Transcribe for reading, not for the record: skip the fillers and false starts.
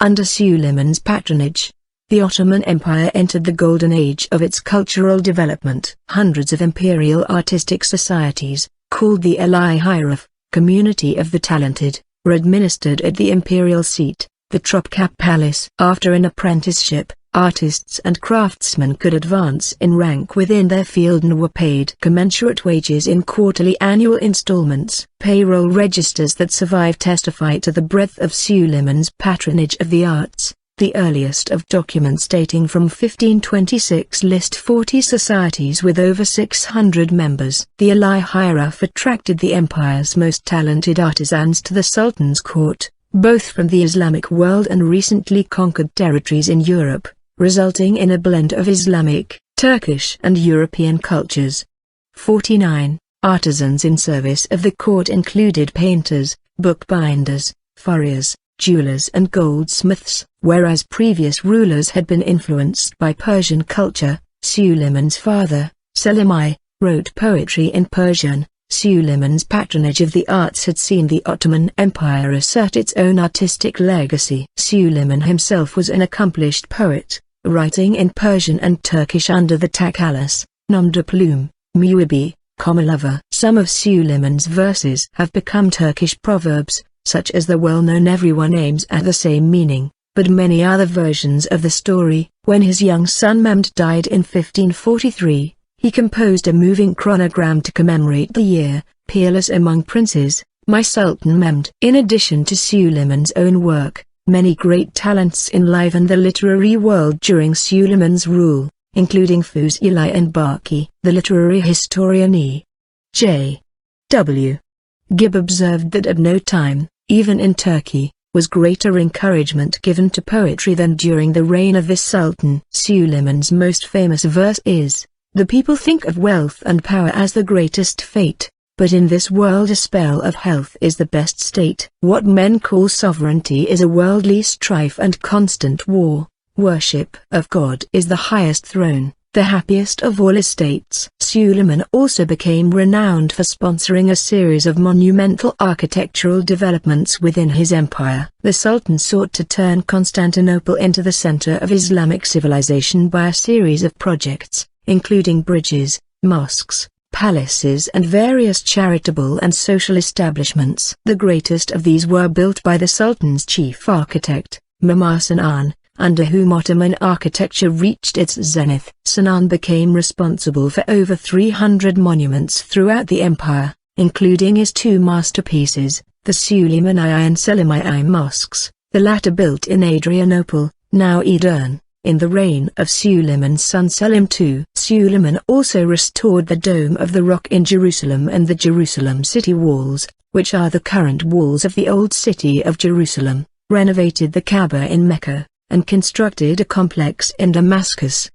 Under Suleiman's patronage, the Ottoman Empire entered the golden age of its cultural development. Hundreds of imperial artistic societies, called the Ehl-i Hiref, Community of the Talented, were administered at the imperial seat, the Topkapı Palace. After an apprenticeship, artists and craftsmen could advance in rank within their field and were paid commensurate wages in quarterly annual installments. Payroll registers that survive testify to the breadth of Suleiman's patronage of the arts. The earliest of documents dating from 1526 list 40 societies with over 600 members. The Ehl-i Hiref attracted the empire's most talented artisans to the Sultan's court, both from the Islamic world and recently conquered territories in Europe, resulting in a blend of Islamic, Turkish and European cultures. 49. Artisans in service of the court included painters, bookbinders, furriers, jewelers and goldsmiths. Whereas previous rulers had been influenced by Persian culture, Suleyman's father, Selim I, wrote poetry in Persian. Suleyman's patronage of the arts had seen the Ottoman Empire assert its own artistic legacy. Suleiman himself was an accomplished poet, writing in Persian and Turkish under the takalas, nom de plume, muibi, comma lover. Some of Suleiman's verses have become Turkish proverbs, such as the well-known "everyone aims at the same meaning," but many other versions of the story. When his young son Mehmed died in 1543, he composed a moving chronogram to commemorate the year, peerless among princes, my Sultan Mehmed. In addition to Suleiman's own work, many great talents enlivened the literary world during Suleiman's rule, including Fuzuli and Baki. The literary historian E. J. W. Gibb observed that at no time, even in Turkey, was greater encouragement given to poetry than during the reign of this Sultan. Suleiman's most famous verse is, "The people think of wealth and power as the greatest fate, but in this world a spell of health is the best state. What men call sovereignty is a worldly strife and constant war. Worship of God is the highest throne, the happiest of all estates." Suleiman also became renowned for sponsoring a series of monumental architectural developments within his empire. The Sultan sought to turn Constantinople into the center of Islamic civilization by a series of projects, including bridges, mosques, palaces and various charitable and social establishments. The greatest of these were built by the Sultan's chief architect, Mimar Sinan, under whom Ottoman architecture reached its zenith. Sinan became responsible for over 300 monuments throughout the empire, including his two masterpieces, the Suleyman I and Selim I mosques, the latter built in Adrianople, now Edirne, in the reign of Suleiman's son Selim II. Suleiman also restored the Dome of the Rock in Jerusalem and the Jerusalem city walls, which are the current walls of the old city of Jerusalem, renovated the Kaaba in Mecca, and constructed a complex in Damascus,